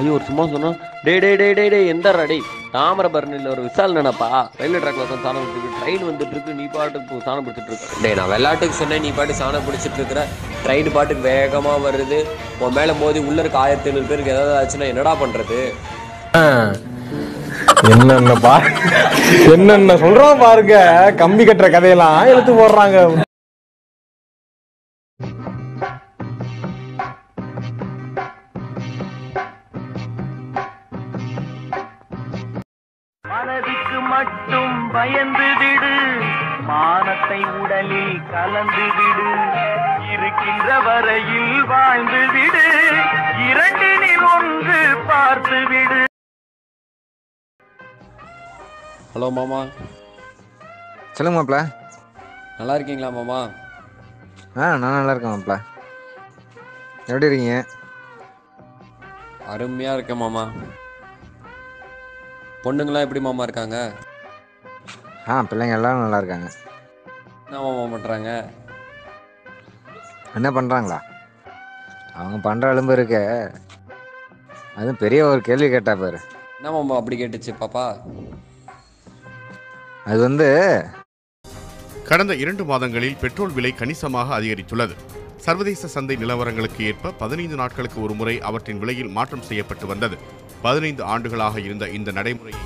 ஐயோ ஒரு சும்மா சொன்னா டே எந்தடா டேய் தாமிரபரணியில் ஒரு விசால் நினைப்பா ரயில்வே ட்ராக்ல தான் சாணம் பிடிச்சிருக்கு ட்ரெயின் வந்துட்டு இருக்கு நீ பாட்டுக்கு சாணம் பிடிச்சிட்டு இருக்க டே நான் விளையாட்டுக்கு சொன்னேன் நீ பாட்டு சாணம் பிடிச்சிட்டு இருக்கிற ட்ரெயின் பாட்டுக்கு வேகமா வருது உன் மேல மோதி உள்ள இருக்க 1500 பேருக்கு ஏதாவது ஆச்சுன்னா என்னடா பண்றது என்னென்ன சொல்றோம் பாருங்க, கம்பி கட்டுற கதையெல்லாம் எடுத்து போடுறாங்க. மனதுக்கு மட்டும் பயந்து விடு, மானத்தை உடலில் கலந்து விடு, இருக்கின்ற வரையில் வாழ்ந்து விடு, இரண்டினில் ஒன்று பார்த்து விடு. ஹலோ மாமா. சொல்லுங்க மாப்ள. நல்லா இருக்கீங்களா மாமா? நான் நல்லா இருக்கேன் மாப்ள. எப்படி இருக்கீங்க? அருமையா இருக்கேன் மாமா. பொண்ணுங்களாம் எப்படி மாமா இருக்காங்க? பிள்ளைங்க எல்லாரும் நல்லா இருக்காங்க. என்ன மாமா பண்றாங்க? என்ன பண்றாங்களா? அவங்க பண்ற எலும்பு இருக்க. அதுவும் பெரிய ஒரு கேள்வி கேட்டா பாரு. என்ன மாமா அப்படி கேட்டுச்சு பாப்பா? அது வந்து கடந்த 2 மாதங்களில் பெட்ரோல் விலை கணிசமாக அதிகரித்துள்ளது. சர்வதேச சந்தை நிலவரங்களுக்கு ஏற்ப 15 நாட்களுக்கு ஒரு முறை அவற்றின் விலையில் மாற்றம் செய்யப்பட்டு வந்தது. 15 ஆண்டுகளாக இருந்த இந்த நடைமுறையை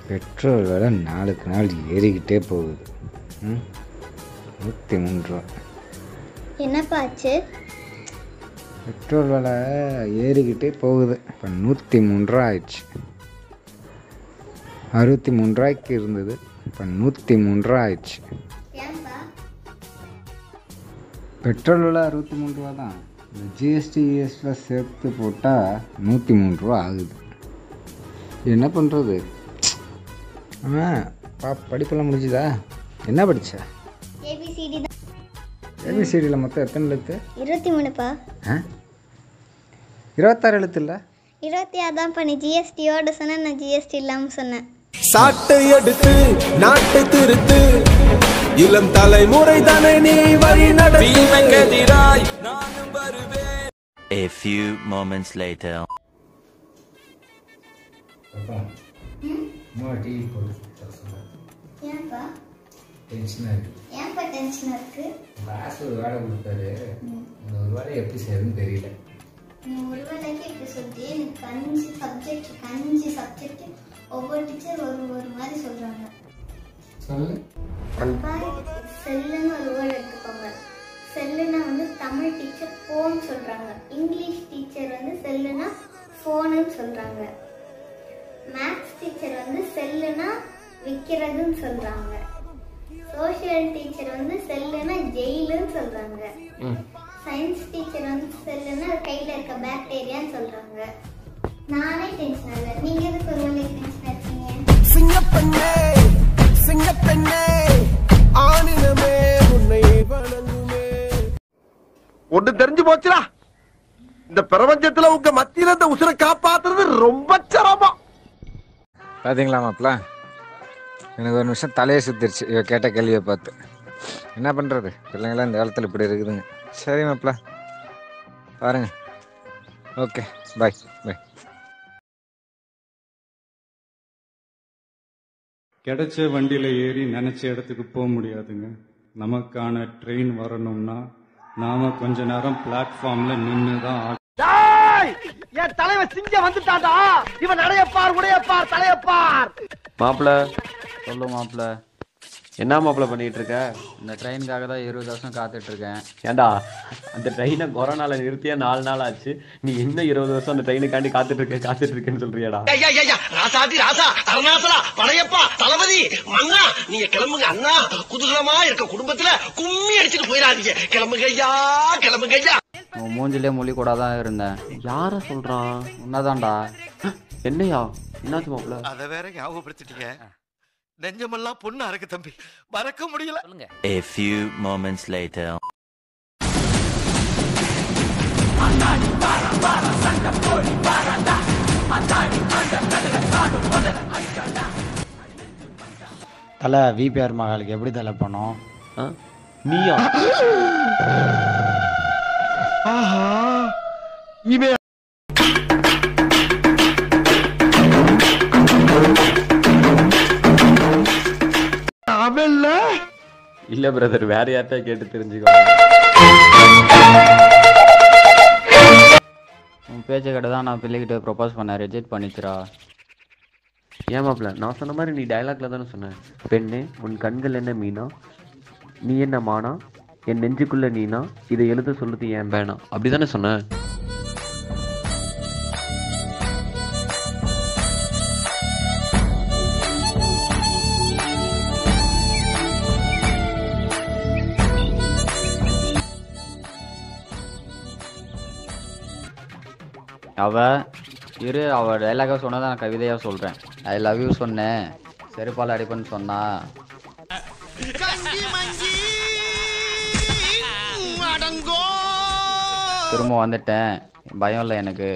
பெட்ரோல் விலை நாளுக்கு நாள் ஏறிக்கிட்டே போகுது. 103 ரூபா. என்னப்பா ஆச்சு? பெட்ரோல் விலை ஏறிக்கிட்டே போகுது. இப்போ 103 ரூபா ஆயிடுச்சு. 63 ரூபாய்க்கு இருந்தது, இப்போ 103 ரூபா ஆயிடுச்சு. பெட்ரோல் விலை 63 ரூபா தான். இந்த ஜிஎஸ்டி இஎஸ்டியில் சேர்த்து போட்டால் 103 ரூபா ஆகுது. என்ன பண்ணுறது? படிப்பெல்லாம் முடிஞ்சுதா? என்ன படிச்ச? ஏபிசிடி தான். ஏபிசிடியில் மொத்தம் எத்தனை எழுத்து? 23பா. 26 எழுத்து இல்லை? 26 தான் பண்ணி ஜிஎஸ்டியோட சொன்ன, நான் ஜிஎஸ்டி இல்லாமல் சொன்னேன். சாட்டை எடுத்து நாட்டை திருத்து, இளம் தலைமுறை தானே நீ வழி நடத்தினாய். A few moments later. ஏன்பா டென்ஷனாக இருக்கு? கிளாஸ் ஒரு வேலை கொடுத்தாரு, அந்த ஒரு வேலை எப்படி செய்யறதுன்னு தெரியல. நீ ஒரு வேலைக்கு இப்படி சொல்லிட்டு எனக்கு 5 சப்ஜெக்ட் ஒவ்வொரு டீச்சர் ஒரு மாதிரி சொல்றாங்க. சொல்லு. செல்லுன்னு ஒரு வேர்டு எடுத்துக்கோங்க. செல்லுனா வந்து தமிழ் டீச்சர் ஃபோன் சொல்றாங்க, இங்கிலீஷ் டீச்சர் வந்து செல்லுனா ஃபோனுன்னு சொல்றாங்க, மேத்ஸ் டீச்சர் வந்து செல்லுனா விற்கிறதுன்னு சொல்றாங்க, சோஷியல் டீச்சர் வந்து செல்லுனா ஜெயிலுன்னு சொல்றாங்க, சயின்ஸ் டீச்சர் வந்து செல்லுனா கையில இருக்க பாக்டீரியான்னு சொல்றாங்க. நானே டென்ஷன் ஆகல, நீங்க எதுக்கு ஒரு வேலை டென்ஷன் ஆச்சீங்க? சிங்கப்பெண்ணே சிங்கப்பெண்ணே ஆனினமே உன்னை வணங்குமே. ஒன்று தெரிஞ்சு போச்சுடா, இந்த பிரபஞ்சத்துல உங்க மத்தியில இந்த உசுரை காப்பாத்துறது ரொம்ப சிரமம். பார்த்தீங்களா மாப்ள, எனக்கு ஒரு நிமிஷம் தலையை சுத்திருச்சு இவ கேட்ட கேள்வியை பார்த்து. என்ன பண்ணுறது, பிள்ளைங்களாம் இந்த காலத்தில் இப்படி இருக்குதுங்க. சரி மாப்ள, பாருங்க. ஓகே, பாய் பாய். கிடைச்ச வண்டியில் ஏறி நினச்ச இடத்துக்கு போக முடியாதுங்க. நமக்கான ட்ரெயின் வரணும்னா நாம கொஞ்ச நேரம் பிளாட்ஃபார்ம்ல நின்று தான். என் தலைவன் சிங்க வந்துட்டாடா, இவன் நடையப்பார் உடையப்பார் தலையப்பார். மாப்பிள்ள சொல்லு மாப்பிள்ள. என்ன மாப்பிள்ள பண்ணிட்டு இருக்க? இந்த ட்ரெயினுக்காக தான் 20 வருஷம் காத்துட்டு இருக்கேன். ஏண்டா அந்த ட்ரெயினை கொரோனால நிறுத்தியா 4 நாள் ஆச்சு, நீ இன்னும் 20 வருஷம் அந்த ட்ரெயினுக்காண்டி காத்துட்டு இருக்கேன்னு சொல்றியாடா? ராசாதி ராசா அருணாசலா பழையப்பா தளபதி மன்னா, நீங்க கிளம்புங்க அண்ணா. குதூகலமா இருக்க குடும்பத்துல கும்மி அடிச்சுட்டு போயிடாதீங்க. கிளம்புங்க ஐயா, கிளம்புங்க ஐயா. உன் மூஞ்சிலே மொழி கூட தான் இருந்தேன். யார சொல்றான்? உன்னதான்டா. என்னையா? என்னாச்சு மாப்பிள்ள? அத வேற ஞாபகப்படுத்திட்டீங்க. நெஞ்சமெல்லாம் பொண்ணு அறக்கு தம்பி, மறக்க முடியல. A few moments later. தலை விபிஆர் மகாலுக்கு எப்படி தலை பண்ணோம்? நீயா? ஆஹா, இவன் அவன்ல இல்ல பிரதர், வேற யார்கிட்ட கேட்டு தெரிஞ்சுக்கோ. உன் பேச்சை கிட்ட தான் நான் பிள்ளைகிட்ட ப்ரொபோஸ் பண்ண, ரிஜெக்ட் பண்ணிச்சுரா. ஏமாப்ல, நான் சொன்ன மாதிரி நீ டயலாக்ல தானே சொன்ன. பெண்ணே, உன் கண்கள் என்ன மீனா, நீ என்ன மானா, என் நெஞ்சுக்குள்ள நீனா, இதை எழுத சொல்லுது ஏன் பேனா, அப்படிதானே சொன்ன. அவ டைலாக சொன்னதை நான் கவிதையாக சொல்கிறேன். ஐ லவ் யூ சொன்னேன், செருப்பால் அடிப்பேன்னு சொன்னா. திரும்ப வந்துட்டேன், பயம் இல்லை எனக்கு.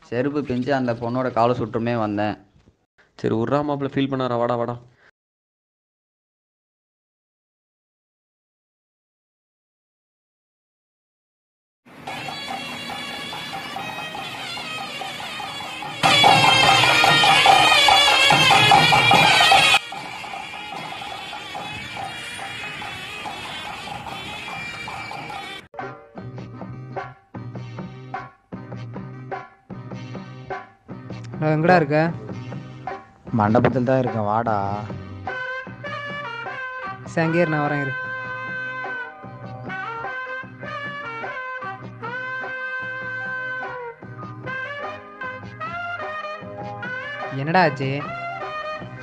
செருப்பு பிஞ்சு அந்த பொண்ணோட காலை சுற்றுமே வந்தேன். சரி உர்றா மாப்பிள்ள, ஃபீல் பண்ணாரா, வாடா வாடா. எங்கடா இருக்க? மண்டபத்தில் தான் இருக்கேன், வாடா. சங்கீர், நான் வரேன் இரு. என்னடா ஆச்சு?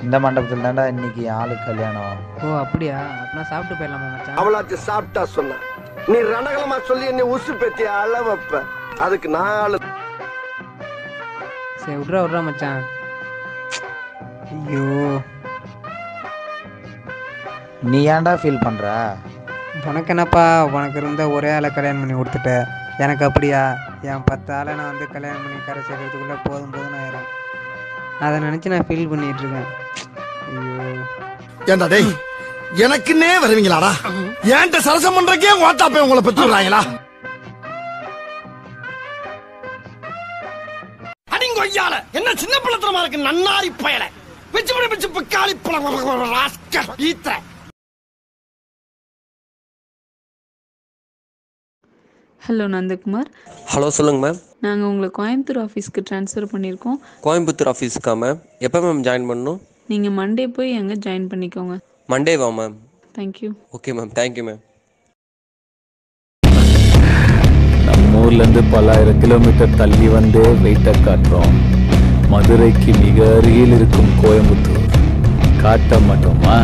இந்த மண்டபத்தில் தான்டா இன்னைக்கு ஆளுக்கு கல்யாணம். ஓ அப்படியா? அப்படின்னா சாப்பிட்டு போயிடலாமா மச்சான்? அவளாச்சு சாப்பிட்டா சொன்ன, நீ ரணகலமா சொல்லி என்னை உசு பெத்தி அள வைப்ப, அதுக்கு நான் சரி விட்றா மச்சான். ஐயோ, நீ ஏன்டா ஃபீல் பண்ற? உனக்கு என்னப்பா, உனக்கு இருந்த ஒரே ஆளை கல்யாணம் பண்ணி கொடுத்துட்ட. எனக்கு அப்படியா? என் 10 ஆளை நான் வந்து கல்யாணம் பண்ணி கரை சேர்க்கறதுக்குள்ளே போதும் ஆயிரும். அதை நினச்சி நான் ஃபீல் பண்ணிட்டு இருக்கேன். ஐயோ, ஏண்டா டேய், எனக்குன்னே வருவீங்களாடா? ஏன்ட்ட சரசம் பண்றக்கே ஓட்டாப்பே உங்களை பெற்று விடுறாங்களா? அடிங்கொய்யால என்ன சின்ன பிள்ளத்தனமா இருக்கு, நன்னாரி பயல வச்சு காலி ஈத்த. ஹலோ நந்தகுமார். ஹலோ சொல்லுங்க மேம். நாங்கள் உங்களை கோயம்புத்தூர் ஆஃபீஸ்க்கு ட்ரான்ஸ்ஃபர் பண்ணியிருக்கோம். கோயம்புத்தூர் ஆஃபீஸ்க்கா மேம்? எப்போ மேம் ஜாயின் பண்ணணும்? நீங்கள் மண்டே போய் எங்கே ஜாயின் பண்ணிக்கோங்க. மண்டேவா ma'am? Thank you. Okay ma'am, thank you ma'am. நம்ம ஊர்லேருந்து பல 1000 கிலோமீட்டர் தள்ளி வந்து வெயிட்டை காட்டுறோம். மதுரைக்கு மிக அருகில் இருக்கும் கோயம்புத்தூர் காட்ட மாட்டோமா?